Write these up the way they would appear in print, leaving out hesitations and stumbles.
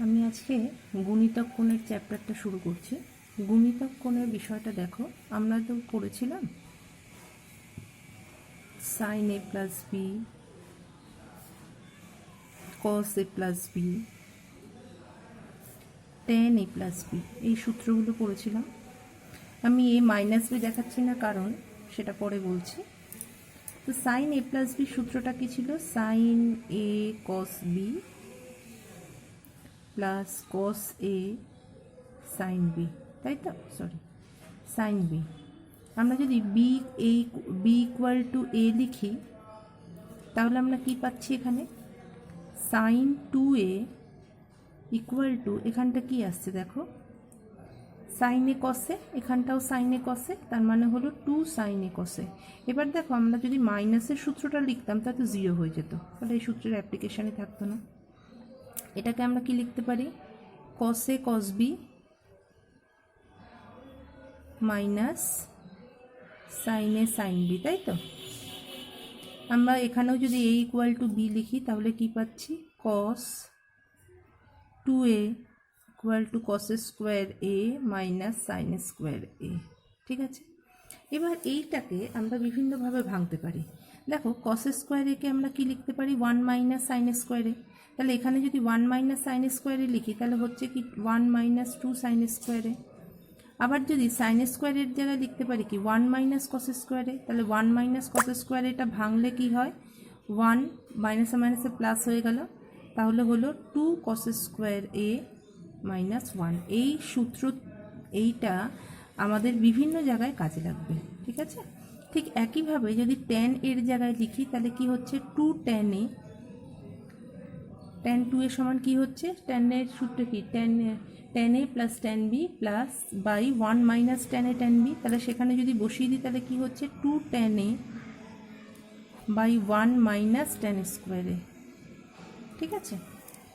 আমি আজকে গুণিতক কোণের চ্যাপ্টারটা শুরু করছি। গুণিতক কোণের বিষয়টা দেখো, আমরা তো পড়েছিলাম sign A plus B, cos A plus B, ten A plus B, এই সূত্রগুলো পড়েছিলাম। আমি এ মাইনাস বি দেখাচ্ছি না, কারণ সেটা পরে বলছি। তো সাইন এ প্লাস বি সূত্রটা কি ছিল? Sine A cos B plus cos A sine B, তাই তো? Sorry, sine B. আমরা যদি বি ইকুয়াল টু এ লিখি, তাহলে আমরা কি পাচ্ছি এখানে? Sine two A equal to, এখানটা কি আসছে দেখো, সাইনে কসে, এখানটাও সাইনে কসে, তার মানে হলো টু সাইনে কসে। এবার দেখো, আমরা যদি মাইনাসের সূত্রটা লিখতাম তাহলে তো জিরো হয়ে যেত, তাহলে এই সূত্রের অ্যাপ্লিকেশানই থাকতো না। এটাকে আমরা কি লিখতে পারি? কসে কস বি মাইনাস সাইনে সাইন বি, তাই তো? আমরা এখানেও যদি এ ইকুয়াল টু বি লিখি, তাহলে কি পাচ্ছি? Cos two A equal two cos square A minus sine square এ। ঠিক আছে, এবার এইটাকে আমরা বিভিন্নভাবে ভাঙতে পারি। দেখো, কস স্কোয়ার একে আমরা কি লিখতে পারি? One minus sine square A. তাহলে এখানে যদি one minus sine square A লিখি, তাহলে হচ্ছে কি one minus two sine square A. আবার যদি সাইন স্কোয়ারের জায়গায় লিখতে পারি কি ওয়ান মাইনাস কস স্কোয়ারে, তাহলে ওয়ান মাইনাস কস স্কোয়ারে, এটা ভাঙলে কি হয়? ওয়ান মাইনাসে মাইনাসে প্লাস হয়ে গেল, তাহলে হলো two cos square A minus one. এই সূত্র, এইটা আমাদের বিভিন্ন জায়গায় কাজে লাগবে। ঠিক আছে, ঠিক একইভাবে যদি ট্যান এর জায়গায় লিখি, তাহলে কি হচ্ছে? Two tan A, tan two এর সমান কি হচ্ছে? ট্যানের সূত্র কি? Tan A plus tan B plus by one minus tan A tan B. তাহলে সেখানে যদি বসিয়ে দিই, তাহলে কি হচ্ছে? Two tan A by one minus tan স্কোয়ারে। ঠিক আছে,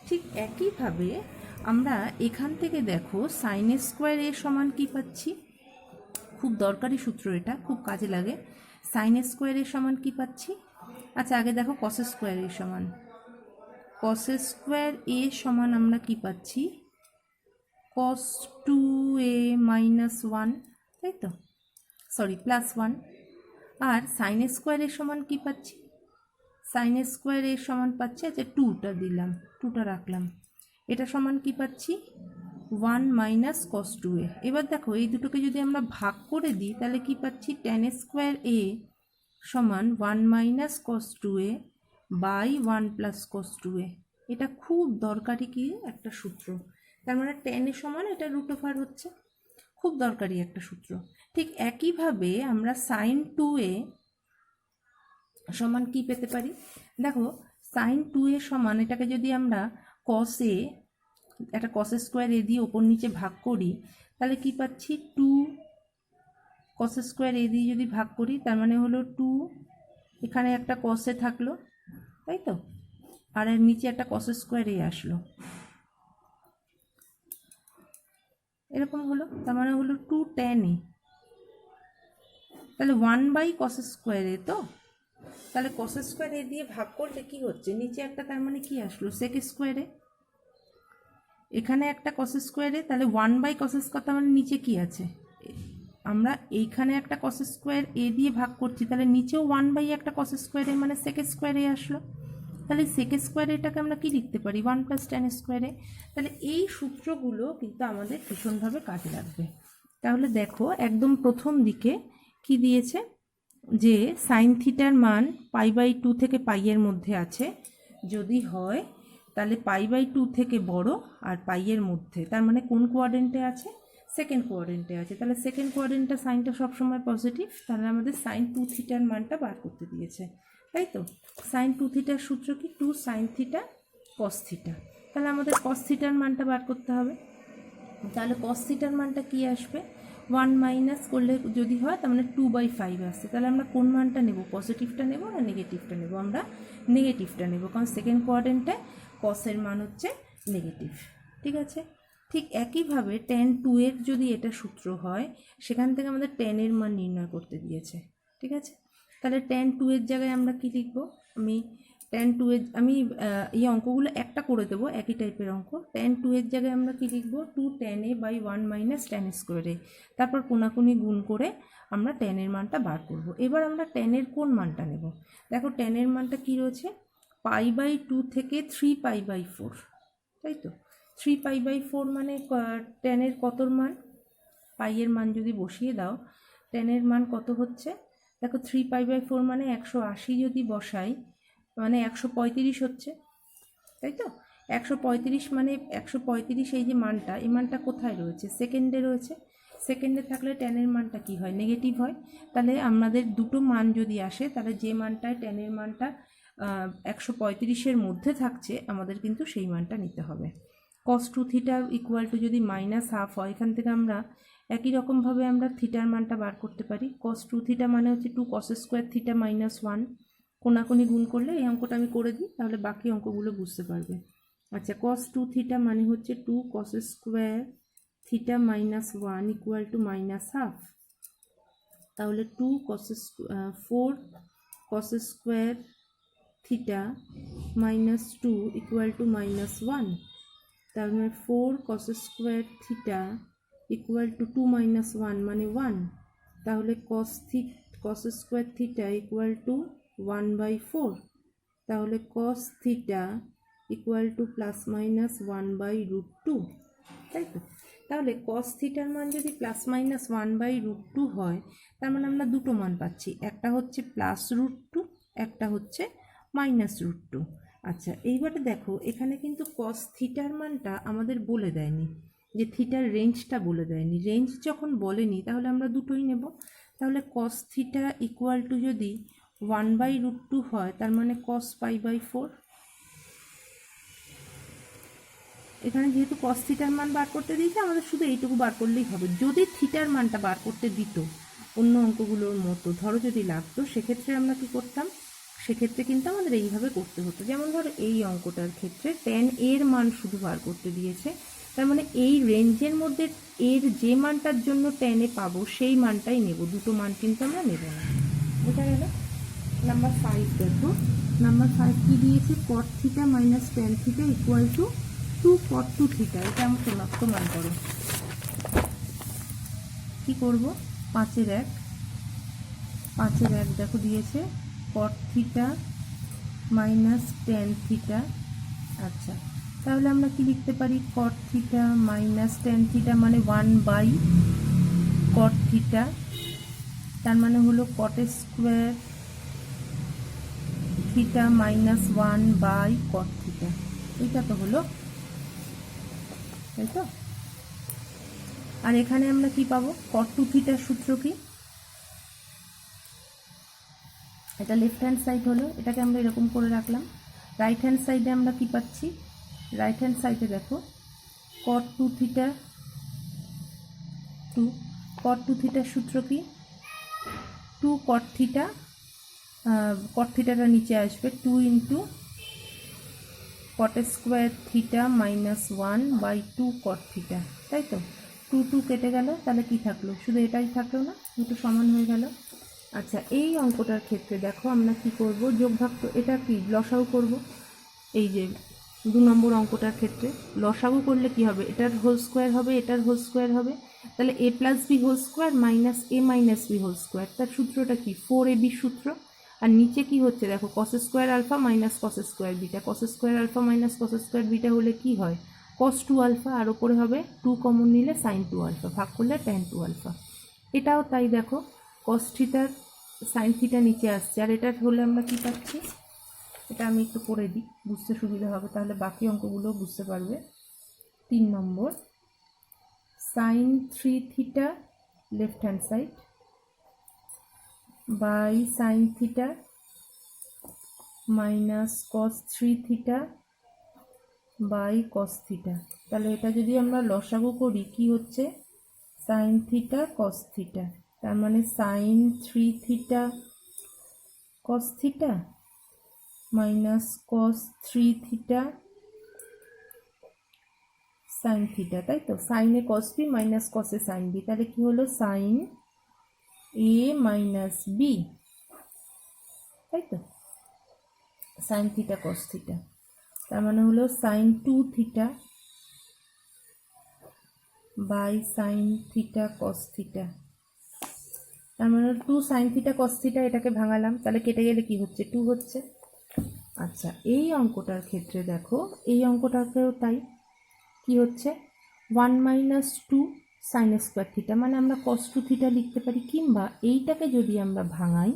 ঠিক একইভাবে আমরা এখান থেকে দেখো সাইন স্কোয়ার এর সমান কি পাচ্ছি? খুব দরকারি সূত্র, এটা খুব কাজে লাগে। সাইন স্কোয়ার এর সমান কি পাচ্ছি? আচ্ছা, আগে দেখো কস স্কোয়ার এর সমান, কস স্কোয়ার এ সমান আমরা কি পাচ্ছি? Cos two A minus one, তাই তো? Sorry, plus one. আর সাইন স্কোয়ার এর সমান কি পাচ্ছি? সাইন স্কোয়ার এর সমান পাচ্ছি, আচ্ছা টুটা দিলাম, টুটা রাখলাম, এটা সমান কি পাচ্ছি? ওয়ান মাইনাস কস টু এ। এবার দেখো, এই দুটোকে যদি আমরা ভাগ করে দিই, তাহলে কি পাচ্ছি? ট্যান স্কোয়ার এ সমান one minus cos two A by one plus cos two A. এটা খুব দরকারি কি একটা সূত্র, তার মানে ট্যান এর সমান এটা রুট ওভার হচ্ছে, খুব দরকারি একটা সূত্র। ঠিক একইভাবে আমরা সাইন টু এ সমান কি পেতে পারি? দেখো, সাইন টু এ সমান, এটাকে যদি আমরা কস এ, একটা কস স্কোয়ার এ দিয়ে ওপর নিচে ভাগ করি, তাহলে কি পাচ্ছি? টু কস স্কোয়ার এ দিয়ে যদি ভাগ করি, তার মানে হলো টু, এখানে একটা কসে থাকলো, তাই তো? আর এর নিচে একটা কস স্কোয়ার এ আসলো, এরকম হলো, তার মানে হলো টু ট্যান এ। তাহলে one by cos square A, তো তাহলে কস স্কোয়ার এ দিয়ে ভাগ করলে কি হচ্ছে? নিচে একটা, তার মানে কি আসলো? সেক স্কোয়ারে। এখানে একটা কস স্কোয়ারে, তাহলে ওয়ান বাই কস স্কোয়ার, তার মানে নিচে কি আছে? আমরা এইখানে একটা কস স্কোয়ার এ দিয়ে ভাগ করছি, তাহলে নিচেও ওয়ান বাই একটা কস স্কোয়ার এ, মানে সেক স্কোয়ার এ আসলো। তাহলে সেক স্কোয়ার এটাকে আমরা কি লিখতে পারি? One plus tan square A. তাহলে এই সূত্রগুলো কিন্তু আমাদের ভীষণভাবে কাজে লাগবে। তাহলে দেখো, একদম প্রথম দিকে কি দিয়েছে? যে সাইন থিটার মান পাই বাই টু থেকে পাইয়ের মধ্যে আছে, যদি হয় তাহলে পাই বাই টু থেকে বড় আর পাইয়ের মধ্যে, তার মানে কোন কোয়াড্রেন্টে আছে? সেকেন্ড কোয়াড্রেন্টে আছে। তাহলে সেকেন্ড কোয়াড্রেন্টে সাইনটা সবসময় পজিটিভ, তাহলে আমাদের সাইন টু থিটার মানটা বার করতে দিয়েছে, তাই তো? সাইন টু থিটার সূত্র কি? Two sine theta cos theta. তাহলে আমাদের কস থিটার মানটা বার করতে হবে। তাহলে কস থিটার মানটা কি আসবে? ওয়ান মাইনাস করলে যদি হয়, তার মানে টু বাই ফাইভ আসছে। তাহলে আমরা কোন মানটা নেব? পজিটিভটা নেব না নেগেটিভটা নেব? আমরা নেগেটিভটা নেব, কারণ সেকেন্ড কোয়াড্রেন্টে কসের মান হচ্ছে নেগেটিভ। ঠিক আছে, ঠিক একইভাবে ট্যান টু এর যদি এটা সূত্র হয়, সেখান থেকে আমাদের ট্যানের মান নির্ণয় করতে দিয়েছে। ঠিক আছে, তাহলে ট্যান টু এর জায়গায় আমরা কি লিখব? আমি tan 2 এর আমি এই অঙ্কগুলো একটা করে দেবো, একই টাইপের অঙ্ক। tan 2 এর জায়গায় আমরা কি লিখবো, 2tan a/1 - tan স্কোয়ারে, তারপর কোনাকুনি গুণ করে আমরা tan এর মানটা বার করব। এবার আমরা tan এর কোন মানটা নেব, দেখো tan এর মানটা কি রয়েছে, π/2 থেকে 3π/4, তাই তো। 3π/4 মানে tan এর কতর মান, পাই এর মান যদি বসিয়ে দাও, tan এর মান কত হচ্ছে, দেখো 3π/4 মানে 180 যদি বসাই মানে 135 হচ্ছে, তাই তো। 135 মানে 135, এই যে মানটা, এই মানটা কোথায় রয়েছে, সেকেন্ডে রয়েছে। সেকেন্ডে থাকলে tan এর মানটা কি হয়, নেগেটিভ হয়। তাহলে আমাদের দুটো মান যদি আসে, তাহলে যে মানটায় tan এর মানটা 135-এর মধ্যে থাকছে, আমাদের কিন্তু সেই মানটা নিতে হবে। cos 2 থিটা ইকুয়াল টু যদি -1/2 হয়, এখান থেকে আমরা একই রকমভাবে আমরা থিটার মানটা বার করতে পারি। cos 2 থিটা মানে হচ্ছে 2 cos স্কোয়ার থিটা -1, কোনাকুনি গুণ করলে এই অঙ্কটা আমি করে দিই, তাহলে বাকি অঙ্কগুলো বুঝতে পারবে। আচ্ছা, cos 2 থিটা মানে হচ্ছে 2 cos square theta -1 equal to -1/2, তাহলে 4 cos square theta -2 equal to -1, তার মানে 4 cos square theta equal to 2 - 1 মানে 1, তাহলে cos square theta equal to 1/4, তাহলে cos থিটা ইকুয়াল টু ±1/√2, তাই তো। তাহলে cos থিটার মান যদি ±1/√2 হয়, তার মানে আমরা দুটো মান পাচ্ছি, একটা হচ্ছে +√2, একটা হচ্ছে -√2। আচ্ছা, এইবারে দেখো এখানে কিন্তু cos থিটার মানটা আমাদের বলে দেয়নি, যে থিটার রেঞ্জটা বলে দেয়নি। রেঞ্জ যখন বলেনি, তাহলে আমরা দুটোই নেব। তাহলে cos থিটা ইকুয়াল টু যদি 1/√2 হয়, তার মানে cos π/4। এখানে যেহেতু cos থিটার মান বার করতে দিয়েছে, আমাদের শুধু এইটুকু বার করলেই হবে। যদি থিটার মানটা বার করতে দিত অন্য অঙ্কগুলোর মতো, ধরো যদি লাগতো, সেক্ষেত্রে আমরা কি করতাম, সেক্ষেত্রে কিন্তু আমাদের এইভাবে করতে হতো। যেমন ধরো এই অঙ্কটার ক্ষেত্রে tan এর মান শুধু বার করতে দিয়েছে, তার মানে এই রেঞ্জের মধ্যে এর যে মানটার জন্য tan এ পাবো সেই মানটাই নেব, দুটো মান কিন্তু আমরা নেব না। বোঝা গেল। নাম্বার 5 দেখো, নাম্বার 5 কি দিয়েছে, cot theta - tan theta equal to 2 cot 2 theta. এটা আমরা শনাক্ত মান করো। কি করব, 5-এর 1 দেখো দিয়েছে cot থিটা -tan থিটা। আচ্ছা, তাহলে আমরা কি লিখতে পারি, cot থিটা -tan থিটা মানে 1/cot থিটা, তার মানে হলো cot square theta -1/cot theta. এটা তো হলো, তাই তো। আর এখানে আমরা কি পাবো, cot 2 থিটার সূত্র কি, এটা লেফট হ্যান্ড সাইড হলো, এটাকে আমরা এরকম করে রাখলাম। রাইট হ্যান্ড সাইডে আমরা কি পাচ্ছি, রাইট হ্যান্ড সাইডে দেখো cot 2 থিটা 2, cot 2 থিটার সূত্র কি, 2 cot থিটা, cot থিটাটা নিচে আসবে, 2 into cot square theta -1/2 cot theta, তাই তো। 2 কেটে গেল, তাহলে কি থাকলো, শুধু এটাই থাকলো না, দুটো সমান হয়ে গেল। আচ্ছা, এই অঙ্কটার ক্ষেত্রে দেখো আমরা কি করব, যোগ ভাগ, তো এটা কি লসাগু করব। এই যে 2 নম্বর অঙ্কটার ক্ষেত্রে লসাগু করলে কি হবে, এটার হোল স্কোয়ার হবে, এটার হোল স্কোয়ার হবে, তাহলে a + b whole square - a - b whole square, তার সূত্রটা কি, 4ab সূত্র। আর নিচে কি হচ্ছে দেখো, cos square alpha - cos square beta, cos square alpha - cos square beta হলে কি হয়, cos 2 আলফা, আর ওপরে হবে 2 কমন নিলে sin 2 আলফা, ভাগ করলে tan 2 আলফা। এটাও তাই, দেখো cos থিটার sin থিটা নিচে আসছে, আর এটার হলে আমরা কি পাচ্ছি, এটা আমি একটু করে দিই, বুঝতে সুবিধা হবে, তাহলে বাকি অঙ্কগুলো বুঝতে পারবে। 3 number, sin 3 theta left hand side by sin theta -cos 3 theta by cos theta. তাহলে এটা যদি আমরা লসাগু করি, কি হচ্ছে, sin থিটা cos থিটা, তার মানে sin 3 theta cos theta cos 3 theta sin theta, তাই তো। sin এ cos b cos এ sin b, তাহলে কি হলো, sin a - b, তাই তো। সাইন থিটা কস থিটা, তার মানে হলো sine 2 theta by sine theta cos theta, তার মানে 2 সাইন থিটা কস থিটা। এটাকে ভাঙালাম, তাহলে কেটে গেলে কি হচ্ছে, 2 হচ্ছে। আচ্ছা, এই অঙ্কটার ক্ষেত্রে দেখো, এই অঙ্কটাকেও তাই, কি হচ্ছে 1 মাইনাস 2 সাইন স্কোয়ার থিটা, মানে আমরা কস 2 থিটা লিখতে পারি, কিংবা এইটাকে যদি আমরা ভাঙাই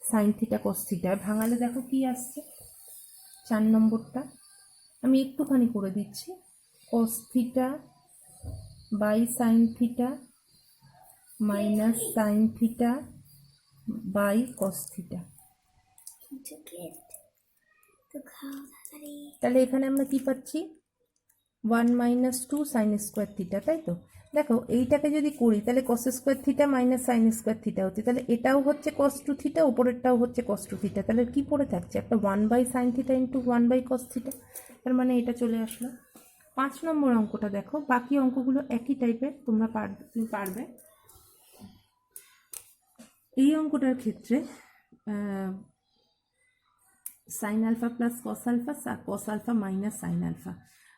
সাইন থিটা কস থিটা, ভাঙালে দেখো কি আসছে, 4 নম্বরটা আমি একটুখানি করে দিচ্ছি, cos theta by sine theta minus sine theta by cos theta. তাহলে এখানে আমরা কি পাচ্ছি, 1 মাইনাস 2 সাইন স্কোয়ার থিটা, তাই তো। দেখো এইটাকে যদি করি তাহলে cos square theta minus sine square theta হচ্ছে, তাহলে এটাও হচ্ছে কস 2 থিটা, ওপরেরটাও হচ্ছে কস 2 থিটা, তাহলে কি পড়ে থাকছে, একটা 1 by sine theta into 1 by cos theta, তার মানে এটা চলে আসলো। 5 নম্বর অঙ্কটা দেখো, বাকি অঙ্কগুলো একই টাইপের, তুমি পারবে। এই অঙ্কটার ক্ষেত্রে sine alpha plus cos alpha, cos alpha minus sine alpha,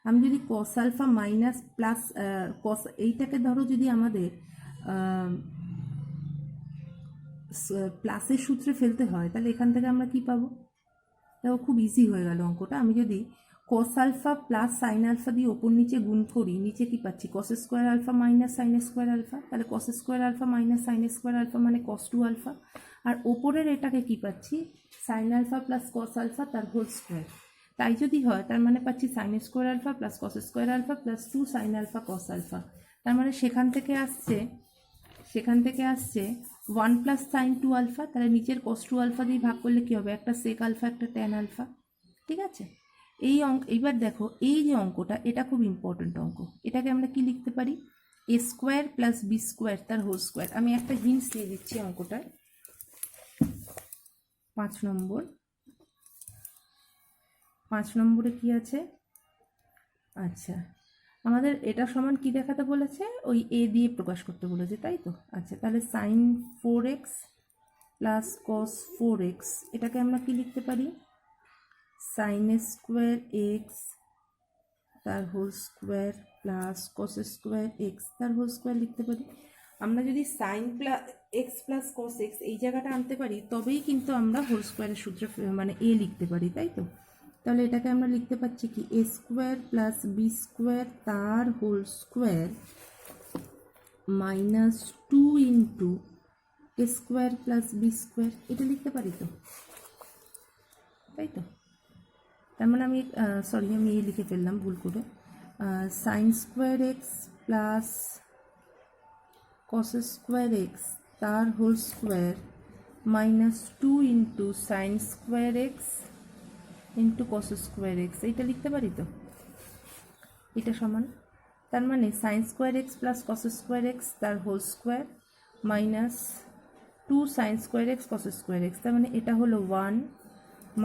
আমি যদি cos alpha minus plus cos, এইটাকে ধরো যদি আমাদের প্লাসের সূত্রে ফেলতে হয়, তাহলে এখান থেকে আমরা কি পাবো, দেখো খুব ইজি হয়ে গেল অঙ্কটা। আমি যদি cos alpha plus sine alpha দিয়ে ওপর নিচে গুণ করি, নিচে কি পাচ্ছি, cos square alpha minus sine square alpha, তাহলে cos square alpha minus sine square alpha মানে কস 2 আলফা, আর ওপরের এটাকে কি পাচ্ছি, sine alpha plus cos alpha তার হোল স্কোয়ার, তাই যদি হয় তার মানে পাচ্ছি sine square alpha plus cos square alpha plus 2 sine alpha cos alpha, তার মানে সেখান থেকে আসছে 1 প্লাস সাইন 2 আলফা, তাহলে নিচের কস 2 আলফা দিয়ে ভাগ করলে কী হবে, একটা সেক আলফা একটা ট্যান আলফা, ঠিক আছে। এই এইবার দেখো এই যে অঙ্কটা, এটা খুব ইম্পর্ট্যান্ট অঙ্ক, এটাকে আমরা কি লিখতে পারি, এ স্কোয়ার প্লাস বি স্কোয়ার তার হোল স্কোয়ার। আমি একটা হিন্টস দিয়ে দিচ্ছি অঙ্কটায়, 5 নম্বরে কি আছে, আচ্ছা আমাদের এটা সমান কি দেখাতে বলেছে, ওই এ দিয়ে প্রকাশ করতে বলেছে, তাই তো। আচ্ছা, তাহলে sign 4x plus cos 4x, এটাকে আমরা কি লিখতে পারি, সাইন স্কোয়ার এক্স তার whole square plus cos square x তার হোল স্কোয়ার লিখতে পারি। আমরা যদি sine plus x plus cos x এই জায়গাটা আনতে পারি, তবেই কিন্তু আমরা হোল স্কোয়ারের সূত্রে মানে এ লিখতে পারি, তাই তো। তাহলে এটাকে আমরা লিখতে পাচ্ছি কি, এ স্কোয়ার প্লাস বি স্কোয়ার তার হোল স্কোয়ার মাইনাস 2 ইন্টু এ স্কোয়ার প্লাস বি স্কোয়ার, এটা লিখতে পারি তো, তাই তো। তার মানে আমি আমি এই লিখে ফেললাম ভুল করে, sine square X plus cos square x তার whole square minus 2 into sine square X into cos square X, এইটা লিখতে পারি তো, এটা সমান, তার মানে sine square X plus cos square x তার whole square minus 2 sine square X cos square x, তার মানে এটা হলো 1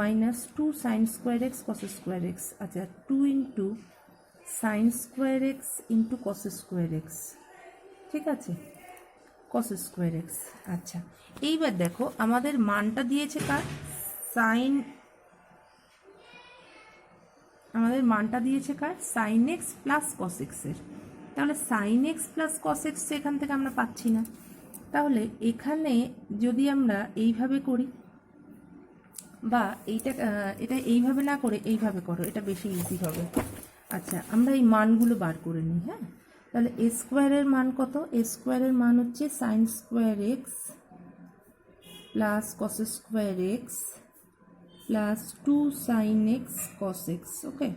minus 2 sine square X cos square X, আচ্ছা 2 into sine square X into cos square x, ঠিক আছে, কস square X. আচ্ছা, এইবার দেখো আমাদের মানটা দিয়েছে কার, সাইন এক্স প্লাস কস এক্সের, তাহলে sine x plus cos x এখান থেকে আমরা পাচ্ছি না, তাহলে এখানে যদি আমরা এইভাবে করি, বা এটা এইভাবে না করে এইভাবে করো, এটা বেশি ইজি হবে। আচ্ছা, আমরা এই মানগুলো বার করে নিই, হ্যাঁ। তাহলে এ স্কোয়ারের মান কত, এ স্কোয়ারের মান হচ্ছে sine square X plus cos square X plus 2 sine X cos X, okay.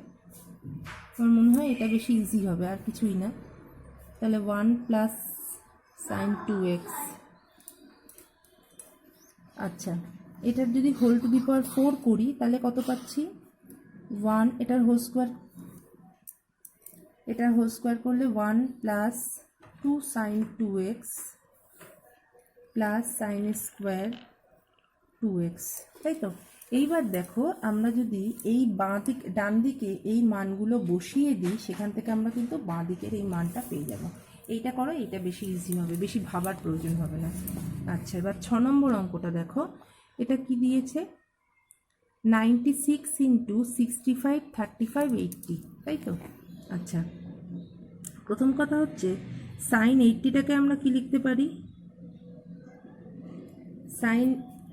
আমার মনে হয় এটা বেশি ইজি হবে, আর কিছুই না। তাহলে 1 প্লাস সাইন 2x, আচ্ছা এটার যদি হোল টু দি পাওয়ার 4 করি তাহলে কত পাচ্ছি, 1, এটার হোল স্কোয়ার করলে 1 plus 2 sine 2x plus sine square 2x, তাই তো। এইবার দেখো আমরা যদি এই ডান দিকে এই মানগুলো বসিয়ে দিই, সেখান থেকে আমরা কিন্তু বাঁ দিকের এই মানটা পেয়ে যাব। এইটা করো, এইটা বেশি ইজি হবে, বেশি ভাবার প্রয়োজন হবে না। আচ্ছা, এবার 6 নম্বর অঙ্কটা দেখো, এটা কি দিয়েছে, 96 ইন্টু 65 35 80, তাই তো? আচ্ছা, প্রথম কথা হচ্ছে সাইন 80টাকে আমরা কি লিখতে পারি? সাইন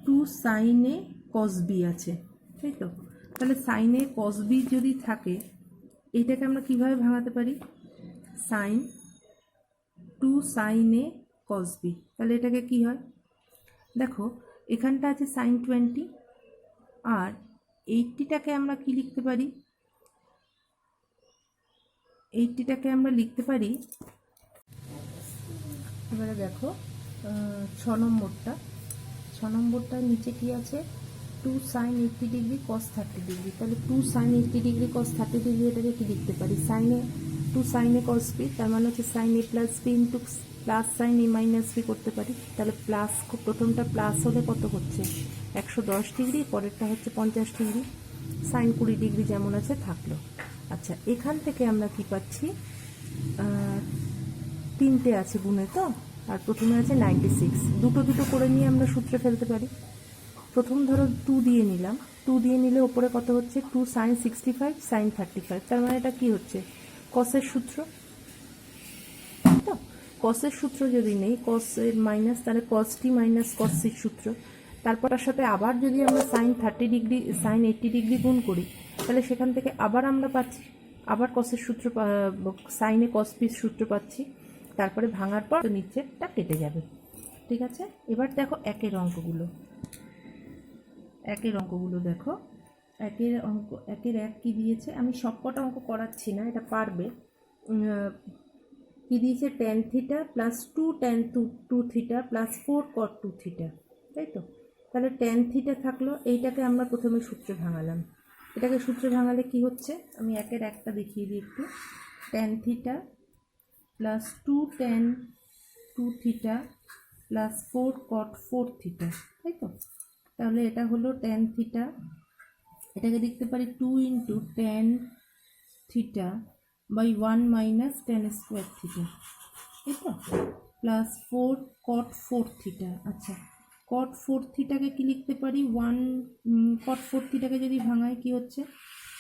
2 সাইনে কস বি আছে, তাই তো? তাহলে সাইনে কস বি যদি থাকে, এইটাকে আমরা কিভাবে ভাঙাতে পারি? সাইন 2 সাইনে কস বি, তাহলে এটাকে কি হয়? দেখো এখানটা আছে সাইন 20, আর 80টাকে আমরা কি লিখতে পারি? 80টাকে আমরা লিখতে পারি, এবারে দেখো 6 নম্বরটার নিচে কি আছে? 2 সাইন 80 ডিগ্রি কস 30 ডিগ্রি, তাহলে 2 সাইন 80 ডিগ্রি কস 30 ডিগ্রি এটাকে কি লিখতে পারি? সাইনে 2 সাইনে কস বি, তার মানে হচ্ছে sine A plus B into plus sine A minus B করতে পারি। তাহলে প্লাস, প্রথমটা প্লাস হলে কত হচ্ছে? 110 ডিগ্রি, পরেরটা হচ্ছে 50 ডিগ্রি, সাইন 20 ডিগ্রি যেমন আছে থাকলো। আচ্ছা, এখান থেকে আমরা কি পাচ্ছি? 3টে আছে গুণে তো, আর প্রথমে আছে 96, দুটো দুটো করে নিয়ে আমরা সূত্রে ফেলতে পারি। প্রথম ধরো 2 দিয়ে নিলাম, 2 দিয়ে নিলে ওপরে কত হচ্ছে? 2 সাইন 65 সাইন 35, তার মানে এটা কি হচ্ছে? কসের সূত্র, তো কসের সূত্র যদি নেই, কসের মাইনাস, তাহলে কস টি মাইনাস কস সির সূত্র। তারপর তার সাথে আবার যদি আমরা সাইন 30 ডিগ্রি সাইন 80 ডিগ্রি গুণ করি, তাহলে সেখান থেকে আবার আমরা পাচ্ছি, আবার কসের সূত্র, সাইনে কস পির সূত্র পাচ্ছি। তারপরে ভাঙার পর নিচেরটা কেটে যাবে, ঠিক আছে? এবার দেখো একের অঙ্কগুলো দেখো। একের এক কি দিয়েছে? আমি সবকটা অঙ্ক করাচ্ছি না, এটা পারবে। কি দিয়েছে? Tan theta plus 2 tan 2 theta plus 4 কট 2 থিটা, তাই তো? তাহলে ট্যান থিটা থাকলো, এইটাকে আমরা প্রথমে সূত্রে ভাঙালাম। এটাকে সূত্রে ভাঙালে কি হচ্ছে? আমি একের একটা দেখিয়ে দিই একটু। Tan theta plus 2 tan 2 theta plus 4 cot 4 theta, তাই তো? তাহলে এটা হলো ট্যান থিটা, এটাকে লিখতে পারি 2 into tan theta by 1 minus tan square theta, তাই তো? Plus 4 cot 4 theta. আচ্ছা, কট 4 থিটাকে কি লিখতে পারি? 1 কট 4 থিটাকে যদি ভাঙায় কি হচ্ছে?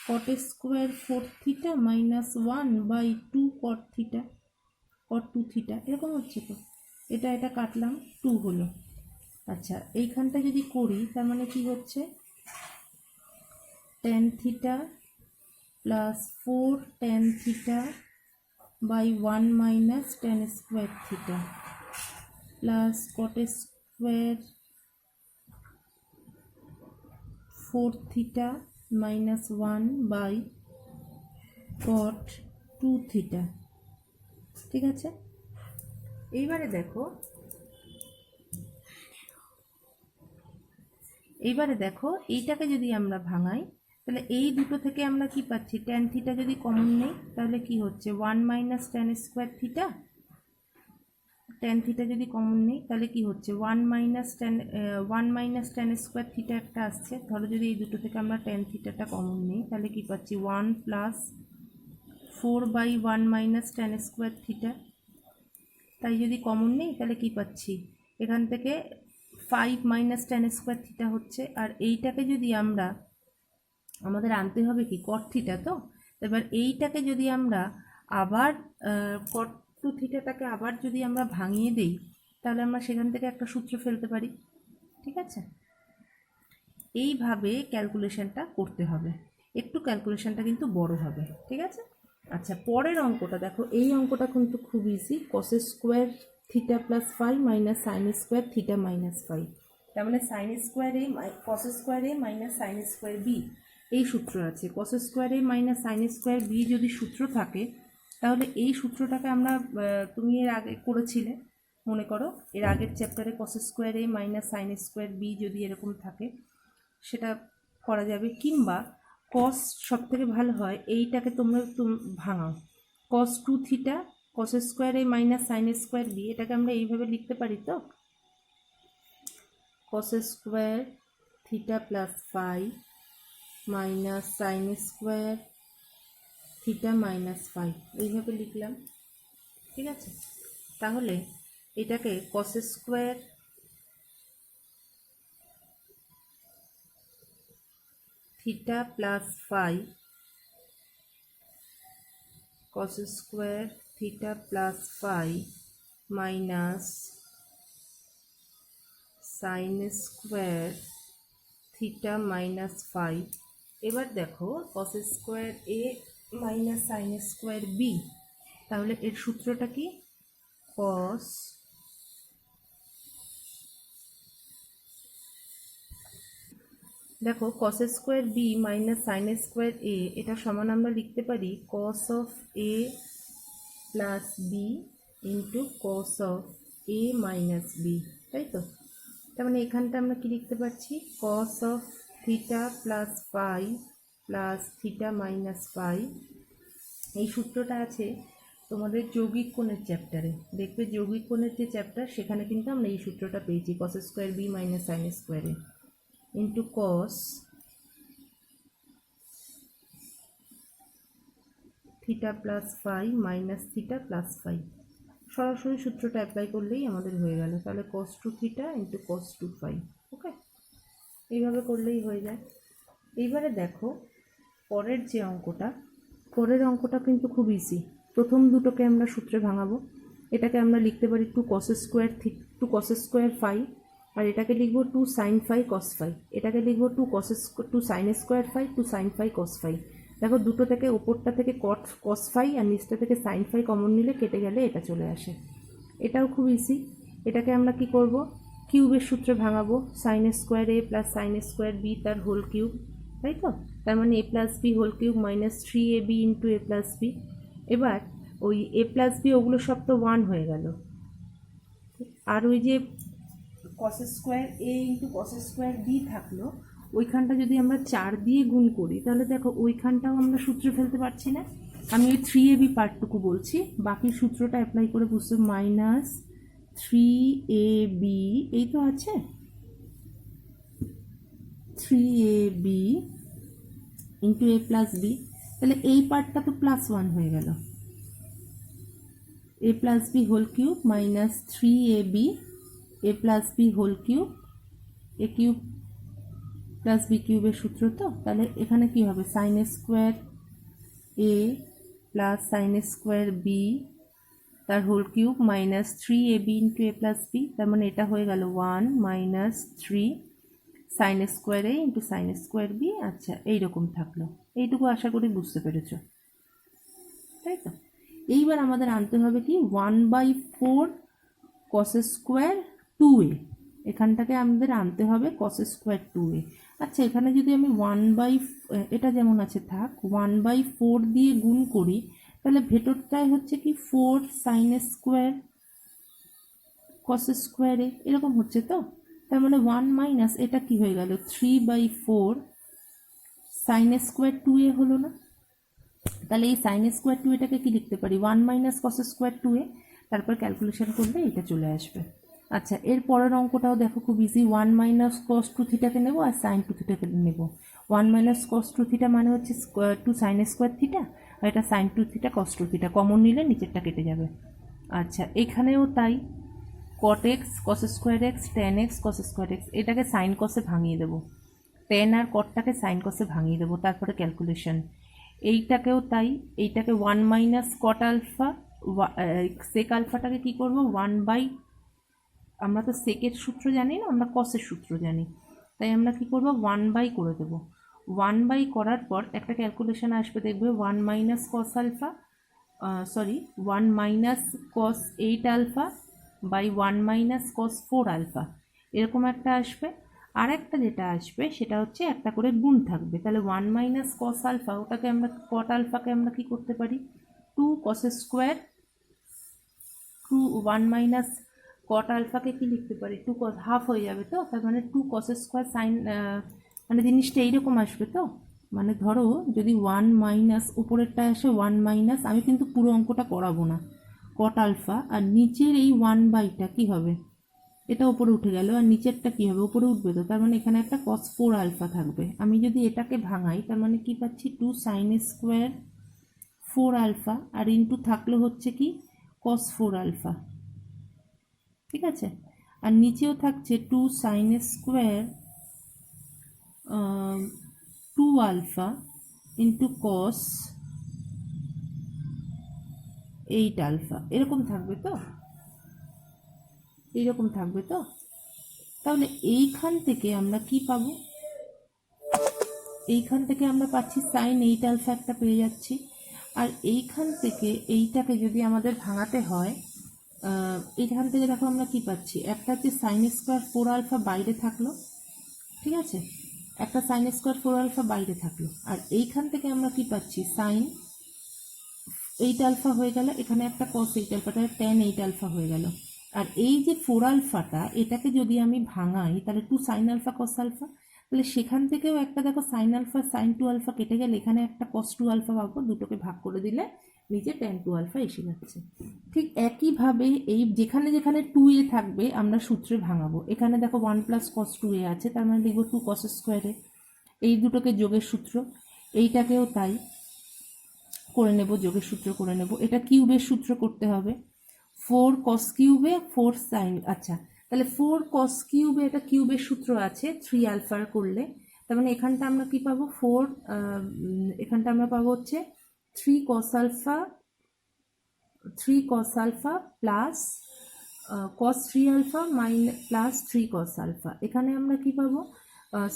Cot square 4 theta minus 1 by 2 cot theta, cot 2 theta, এরকম হচ্ছে তো। এটা কাটলাম, 2 হলো। আচ্ছা, এইখানটা যদি করি তার মানে কি হচ্ছে? Tan theta plus 4 tan theta by 1 minus tan square theta plus cot square 4 theta minus 1 by cot 2 theta, ঠিক আছে? এইবারে দেখো এইটাকে যদি আমরা ভাঙাই, তাহলে এই দুটো থেকে আমরা কি পাচ্ছি? ট্যান থিটা যদি কমন নেই তাহলে কি হচ্ছে? 1 minus tan square theta, tan theta যদি কমন নেই তাহলে কি হচ্ছে? 1 মাইনাস ট্যান স্কোয়ার থিটা একটা আসছে। ধরো যদি এই দুটো থেকে আমরা ট্যান থিটাটা কমন নেই তাহলে কি পাচ্ছি? 1 plus 4 by 1 minus tan square theta. তাই যদি কমন নেই তাহলে কি পাচ্ছি? এখান থেকে 5 মাইনাস ট্যান স্কোয়ার থিটা হচ্ছে। আর এইটাকে যদি আমরা, আমাদের আনতে হবে কি? কট থিটা, তো এবার এইটাকে যদি আমরা আবার কট 2 থিটাটাকে আবার যদি আমরা ভাঙিয়ে দেই, তাহলে আমরা সেখান থেকে একটা সূত্র ফেলতে পারি, ঠিক আছে? এইভাবে ক্যালকুলেশনটা করতে হবে, একটু ক্যালকুলেশনটা কিন্তু বড় হবে, ঠিক আছে? আচ্ছা, পরের অঙ্কটা দেখো, এই অঙ্কটা কিন্তু খুব ইজি। কস square theta plus 5 minus sine square theta minus 5, তার মানে sine square A cos square A minus sine square B, এই সূত্র আছে। কস square A minus sine square B যদি সূত্র থাকে, তাহলে এই সূত্রটাকে আমরা, তুমি এর আগে করেছিলে মনে করো, এর আগের চ্যাপ্টারে কস square A minus sine square B যদি এরকম থাকে সেটা করা যাবে। কিংবা কস, সব থেকে ভালো হয় এইটাকে তোমরা ভাঙাও, cos 2 theta cos square A minus sine square B, এটাকে আমরা এইভাবে লিখতে পারি তো, cos square theta plus 5 minus sine square theta minus 5, এইভাবে লিখলাম, ঠিক আছে? তাহলে এটাকে cos square theta plus phi cos square theta plus phi minus sine square theta minus phi. এবার দেখো cos square A minus sine square B, তাহলে এর সূত্রটা কি? কস দেখো cos square B minus sine square A, এটা সমান আমরা লিখতে পারি cos of A plus B into cos of A minus B, তাই তো? তার মানে এখানটা আমরা কি লিখতে পারছি? Cos of theta plus phi plus theta minus phi. এই সূত্রটা আছে তোমাদের যৌগিক কোণের চ্যাপ্টারে, দেখবে যৌগিক কোণের যে চ্যাপ্টার সেখানে কিন্তু আমরা এই সূত্রটা পেয়েছি, cos square B minus sine square A into cos theta plus phi minus theta plus phi. সরাসরি সূত্রটা অ্যাপ্লাই করলেই আমাদের হয়ে গেল, তাহলে cos two theta into cos two phi. Okay, এইভাবে করলেই হয়ে যায়। এইবারে দেখো পরের যে অঙ্কটা, পরের অঙ্কটা কিন্তু খুব ইজি। প্রথম দুটোকে আমরা সূত্রে ভাঙাবো। এটাকে আমরা লিখতে পারি টু কস স্কোয়ার ফাই, আর এটাকে লিখবো two sine phi cos phi. এটাকে লিখবো two sine square phi two sine phi cos phi. দেখো দুটো থেকে ওপরটা থেকে কস ফাই আর নিচটা থেকে সাইন ফাই কমন নিলে কেটে গেলে এটা চলে আসে। এটাও খুব ইজি। এটাকে আমরা কি করব? কিউবের সূত্রে ভাঙাবো। Sine square A plus sine square B তার হোল কিউব, তাই তো? তার মানে A plus B whole cube minus 3ab into A plus B. এবার ওই এ প্লাস বি ওগুলো সব তো 1 হয়ে গেল, আর ওই যে কস square A into cos square B থাকলো, ওইখানটা যদি আমরা 4 দিয়ে গুণ করি তাহলে দেখো ওইখানটাও আমরা সূত্রে ফেলতে পারছি না। আমি ওই 3ab পার্টটুকু বলছি, বাকি সূত্রটা অ্যাপ্লাই করে বুঝতে মাইনাস 3ab, এই তো আছে 3ab into A plus B. তাহলে এই পার্টটা তো প্লাস 1 হয়ে গেল, A plus B whole cube minus 3ab A plus B whole cube, A cube plus B কিউবের সূত্র তো। তাহলে এখানে কি হবে? Sine square A plus sine square B তার whole cube minus 3ab into A plus B. তার মানে এটা হয়ে গেল 1 minus 3 sine square A into sine square B. আচ্ছা, এইরকম থাকলো। এইটুকু আশা করি বুঝতে পেরেছ, তাই তো? এইবার আমাদের আনতে হবে কি? 1/4 কস স্কোয়ার 2a। এখানটাকে আমাদের আনতে হবে কস স্কোয়ার 2a। আচ্ছা, এখানে যদি আমি এটা যেমন আছে থাক, 1/4 দিয়ে গুণ করি, তাহলে ভেতরটায় হচ্ছে কি 4 সাইন স্কোয়ার কস স্কোয়ারে, এরকম হচ্ছে তো। তার মানে 1 মাইনাস এটা কি হয়ে গেল? 3/4 সাইন স্কোয়ার 2a হলো না? তাহলে এই সাইন স্কোয়ার 2 এটাকে কি লিখতে পারি? 1 মাইনাস কস স্কোয়ার 2a। তারপর ক্যালকুলেশন করলে এটা চলে আসবে। আচ্ছা, এর পরের অঙ্কটাও দেখো খুব ইজি। 1 মাইনাস কস 2 থিটাকে নেবো আর সাইন 2 থিটাকে নেবো। 1 মাইনাস কস 2 থিটা মানে হচ্ছে 2 সাইন স্কোয়ার থিটা, আর এটা sine 2 theta cos 2 theta, common নিলে নিচেরটা কেটে যাবে। আচ্ছা, এখানেও তাই। Cot x cos square x tan x cos square x, এটাকে সাইন কসে ভাঙিয়ে দেবো। টেন আর কটটাকে সাইন কসে ভাঙিয়ে দেবো, তারপরে ক্যালকুলেশন। এইটাকেও তাই। এইটাকে 1 মাইনাস কট আলফা, সেক আলফাটাকে কী করবো? 1 বাই, আমরা তো সেকের সূত্র জানি না, আমরা কসের সূত্র জানি, তাই আমরা কি করব? 1 বাই করে দেবো। 1 বাই করার পর একটা ক্যালকুলেশন আসবে, দেখবে 1 minus cos alpha, 1 minus cos 8 alpha by 1 minus cos 4 alpha, এরকম একটা আসবে। আর একটা যেটা আসবে সেটা হচ্ছে একটা করে গুণ থাকবে। তাহলে 1 মাইনাস কস আলফা, ওটাকে আমরা কট আলফাকে আমরা কি করতে পারি? 2 কস স্কোয়ার 1 মাইনাস কট আলফাকে কি লিখতে পারি? 2 কস, হাফ হয়ে যাবে তো, তার মানে 2 কস স্কোয়ার সাইন, মানে জিনিসটা এইরকম আসবে তো। মানে ধরো যদি 1 মাইনাস উপরেরটা আসে 1 মাইনাস, আমি কিন্তু পুরো অঙ্কটা করাবো না, কট আলফা, আর নিচের এই 1/টা কী হবে? এটা উপরে উঠে গেল, আর নিচেরটা কী হবে? উপরে উঠবে তো, তার মানে এখানে একটা কস 4 আলফা থাকবে। আমি যদি এটাকে ভাঙাই তার মানে কি পাচ্ছি? 2 সাইন স্কোয়ার 4 আলফা, আর ইন্টু থাকলো হচ্ছে কি কস 4 আলফা, ঠিক আছে? আর নিচেও থাকছে 2 sine square two alpha into cos 8 alpha, এরকম থাকবে তো, এইরকম থাকবে তো। তাহলে এইখান থেকে আমরা কি পাবো, এইখান থেকে আমরা পাচ্ছি সাইন 8 আলফা একটা পেয়ে যাচ্ছি। আর এইখান থেকে এইটাকে যদি আমাদের ভাঙাতে হয়, এইখান থেকে দেখো আমরা কি পাচ্ছি, একটা হচ্ছে সাইন স্কোয়ার 4 আলফা বাইরে থাকলো, ঠিক আছে, একটা সাইন স্কোয়ার 4 আলফা বাইরে থাকলো। আর এইখান থেকে আমরা কি পাচ্ছি, সাইন 8 আলফা হয়ে গেল, এখানে একটা কস 8 আলফা, তাহলে ট্যান 8 আলফা হয়ে গেল। আর এই যে 4 আলফাটা, এটাকে যদি আমি ভাঙাই তাহলে 2 সাইন আলফা কস আলফা, তাহলে সেখান থেকেও একটা দেখো সাইন আলফা সাইন 2 আলফা কেটে গেলে এখানে একটা কস 2 আলফা পাবো, দুটোকে ভাগ করে দিলে নিচে ট্যান 2 আলফা এসে যাচ্ছে। ঠিক একইভাবে এই যেখানে যেখানে 2a থাকবে আমরা সূত্রে ভাঙাবো। এখানে দেখো 1 প্লাস কস 2a আছে, তার মানে লিখবো 2 কস স্কোয়ারে, এই দুটোকে যোগের সূত্র, এইটাকেও তাই করে নেব, যোগের সূত্র করে নেব। এটা কিউবের সূত্র করতে হবে, 4 কস কিউবে 4 সাইন, আচ্ছা তাহলে 4 কস কিউবে এটা কিউবের সূত্র আছে 3 আলফার করলে, তার মানে এখানটা আমরা কি পাবো 4, এখানটা আমরা পাবো হচ্ছে 3 cos alpha, 3 cos alpha plus cos 3 alpha plus 3 cos alpha, এখানে আমরা কি পাবো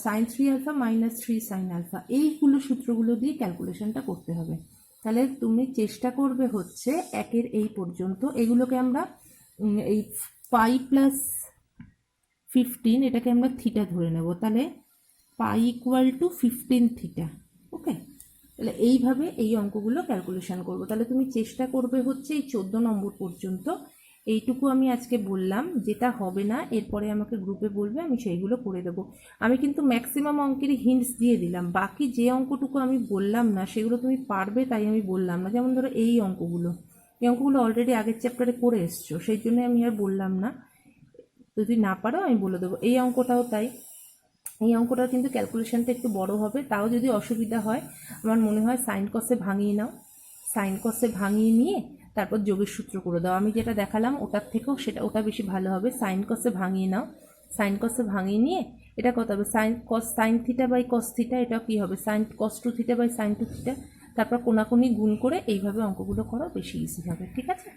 sine 3 alpha minus 3 sine alpha. এইগুলো সূত্রগুলো দিয়ে ক্যালকুলেশনটা করতে হবে। তাহলে তুমি চেষ্টা করবে হচ্ছে একের এই পর্যন্ত, এগুলোকে আমরা এই পাই প্লাস 15 এটাকে আমরা থিটা ধরে নেব, তাহলে পাই ইকুয়াল টু 15 থিটা। ওকে, তাহলে এইভাবে এই অঙ্কগুলো ক্যালকুলেশন করব। তাহলে তুমি চেষ্টা করবে হচ্ছে এই 14 নম্বর পর্যন্ত। এইটুকু আমি আজকে বললাম, যেটা হবে না এরপরে আমাকে গ্রুপে বলবে, আমি সেইগুলো করে দেবো। আমি কিন্তু ম্যাক্সিমাম অঙ্কেরই হিন্টস দিয়ে দিলাম, বাকি যে অঙ্কটুকু আমি বললাম না সেগুলো তুমি পারবে তাই আমি বললাম না। যেমন ধরো এই অঙ্কগুলো অলরেডি আগের চ্যাপ্টারে করে এসছো, সেই জন্য আমি আর বললাম না। যদি না পারো আমি বলে দেবো। এই অঙ্কটাও তাই, এই অঙ্কটা কিন্তু ক্যালকুলেশনটা একটু বড় হবে, তাও যদি অসুবিধা হয় আমার মনে হয় সাইন কসে ভাঙিয়ে নাও, সাইন কসে ভাঙিয়ে নিয়ে তারপর যোগের সূত্র করে দাও। আমি যেটা দেখালাম ওটার থেকেও ওটা বেশি ভালো হবে। সাইন কসে ভাঙিয়ে নাও, সাইন কসে ভাঙিয়ে নিয়ে এটা কত হবে, sine theta by cos theta, এটা কি হবে sine cos 2 theta by sine 2 theta, তারপর কোনাকুনি গুণ করে এইভাবে অঙ্কগুলো করো, বেশি ইজি হবে। ঠিক আছে।